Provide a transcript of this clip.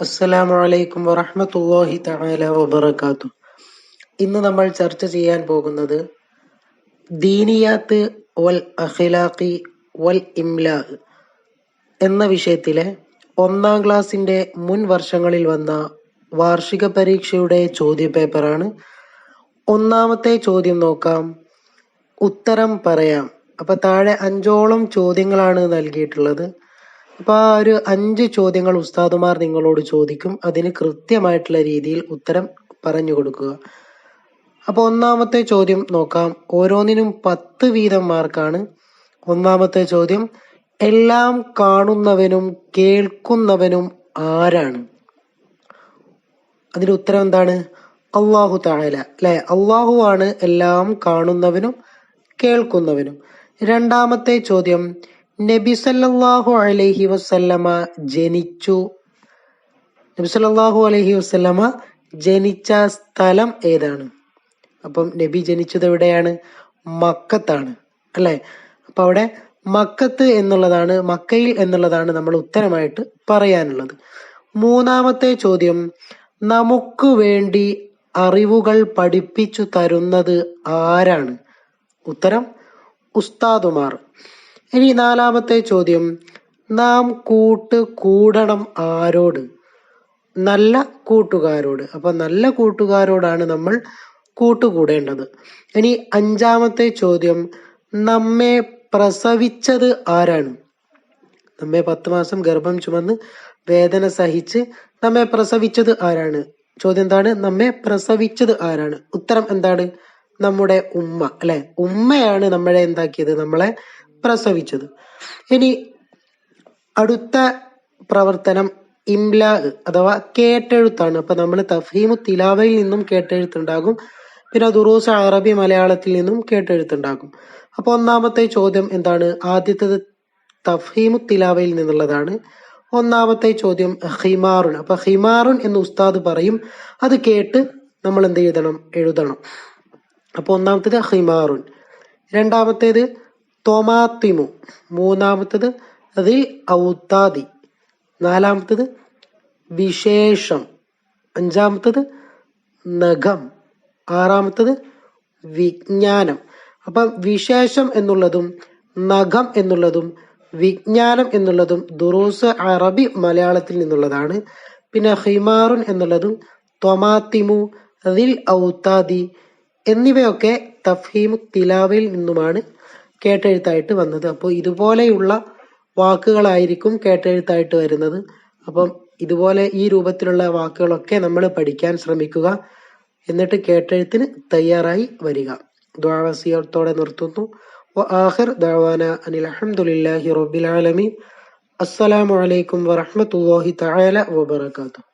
അസ്സലാമു അലൈക്കും വറഹ്മത്തുള്ളാഹി തആല വബറകാതുഹു. ഇന്ന് നമ്മൾ ചർച്ച ചെയ്യാൻ പോകുന്നത് ദീനിയാത്ത് വൽ അഖ്ലാഖി വൽ ഇംലാ എന്ന വിഷയത്തിലെ 1-ാം ക്ലാസിന്റെ മുൻ വർഷങ്ങളിൽ വന്ന വാർഷിക പരീക്ഷയുടെ ചോദ്യപേപ്പറാണ്. ഒന്നാമത്തെ ചോദ്യം നോക്കാം. ഉത്തരം പറയാം. അപ്പൊ താഴെ 5ഓളം ചോദ്യങ്ങളാണ് നൽകിയിട്ടുള്ളത്. അപ്പൊ ആ ഒരു 5 ചോദ്യങ്ങൾ ഉസ്താദുമാർ നിങ്ങളോട് ചോദിക്കും. അതിന് കൃത്യമായിട്ടുള്ള രീതിയിൽ ഉത്തരം പറഞ്ഞു കൊടുക്കുക. അപ്പൊ ഒന്നാമത്തെ ചോദ്യം നോക്കാം. ഓരോന്നിനും 10 വീതം മാർക്കാണ്. ഒന്നാമത്തെ ചോദ്യം, എല്ലാം കാണുന്നവനും കേൾക്കുന്നവനും ആരാണ്? അതിന്റെ ഉത്തരം എന്താണ്? അല്ലാഹു തആല, അല്ലെ? അല്ലാഹു ആണ് എല്ലാം കാണുന്നവനും കേൾക്കുന്നവനും. രണ്ടാമത്തെ ചോദ്യം, നബി സല്ലല്ലാഹു അലൈഹി വസല്ലമ ജനിച്ചു. നബി സല്ലല്ലാഹു അലൈഹി വസല്ലമ ജനിച്ച സ്ഥലം ഏതാണ്? അപ്പം നബി ജനിച്ചത് എവിടെയാണ്? മക്കത്താണ്, അല്ലെ? അപ്പൊ അവിടെ മക്കത്ത് എന്നുള്ളതാണ്, മക്കയിൽ എന്നുള്ളതാണ് നമ്മൾ ഉത്തരമായിട്ട് പറയാനുള്ളത്. മൂന്നാമത്തെ ചോദ്യം, നമുക്ക് വേണ്ടി അറിവുകൾ പഠിപ്പിച്ചു തരുന്നത് ആരാണ്? ഉത്തരം ഉസ്താദുമാർ. ഇനി നാലാമത്തെ ചോദ്യം, നാം കൂടണം ആരോട്? നല്ല കൂട്ടുകാരോട്. അപ്പൊ നല്ല കൂട്ടുകാരോടാണ് നമ്മൾ കൂട്ടുകൂടേണ്ടത്. ഇനി അഞ്ചാമത്തെ ചോദ്യം, നമ്മെ പ്രസവിച്ചത് ആരാണ്? നമ്മെ 10 മാസം ഗർഭം ചുമന്ന് വേദന സഹിച്ച് നമ്മെ പ്രസവിച്ചത് ആരാണ്? ചോദ്യം എന്താണ്? നമ്മെ പ്രസവിച്ചത് ആരാണ്? ഉത്തരം എന്താണ്? നമ്മുടെ ഉമ്മ, അല്ലെ? ഉമ്മയാണ് നമ്മളെ എന്താക്കിയത്? നമ്മളെ പ്രസവിച്ചത്. ഇനി അടുത്ത പ്രവർത്തനം ഇംലാ അഥവാ കേട്ടെഴുത്താണ്. അപ്പൊ നമ്മൾ തഫ്ഹീമു തിലാവയിൽ നിന്നും കേട്ടെഴുത്തുണ്ടാകും, പിന്നെ ദുറൂസ് അറബി മലയാളത്തിൽ നിന്നും കേട്ടെഴുത്തുണ്ടാകും. അപ്പൊ ഒന്നാമത്തെ ചോദ്യം എന്താണ്? ആദ്യത്തേത് തഫ്ഹീമു തിലാവയിൽ നിന്നുള്ളതാണ്. ഒന്നാമത്തെ ചോദ്യം ഹിമാറുൻ. അപ്പൊ ഹിമാറുൻ എന്ന് ഉസ്താദ് പറയും, അത് കേട്ട് നമ്മൾ എന്ത് എഴുതണം. അപ്പൊ ഒന്നാമത്തേത് ഹിമാറുൻ. രണ്ടാമത്തേത് തൊമാത്തിമു. മൂന്നാമത്തേത് അതിൽ ഔത്താദി. നാലാമത്തേത് വിശേഷം. അഞ്ചാമത്തേത് നഖം. ആറാമത്തേത് വിജ്ഞാനം. അപ്പം വിശേഷം എന്നുള്ളതും നഖം എന്നുള്ളതും വിജ്ഞാനം എന്നുള്ളതും ദുറൂസ് അറബി മലയാളത്തിൽ നിന്നുള്ളതാണ്. പിന്നെ ഹിമാറുൻ എന്നുള്ളതും ത്വമാത്തിമു, ദിൽ ഔത്താദി എന്നിവയൊക്കെ തഫ്ഹീമു തിലാവയിൽ നിന്നുമാണ് കേട്ടെഴുത്തായിട്ട് വന്നത്. അപ്പോൾ ഇതുപോലെയുള്ള വാക്കുകളായിരിക്കും കേട്ടെഴുത്തായിട്ട് വരുന്നത്. അപ്പം ഇതുപോലെ ഈ രൂപത്തിലുള്ള വാക്കുകളൊക്കെ നമ്മൾ പഠിക്കാൻ ശ്രമിക്കുക. എന്നിട്ട് കേട്ടെഴുത്തിന് തയ്യാറായി വരിക. ദുആ വസിയത്തോടെ നിർത്തുന്നു. വആഖിർ ദഅവാന അനിൽ ഹംദുലില്ലാഹി റബ്ബിൽ ആലമീൻ. അസ്സലാമു അലൈക്കും വറഹ്മത്തുള്ളാഹി തആല വബറകാതുഹു.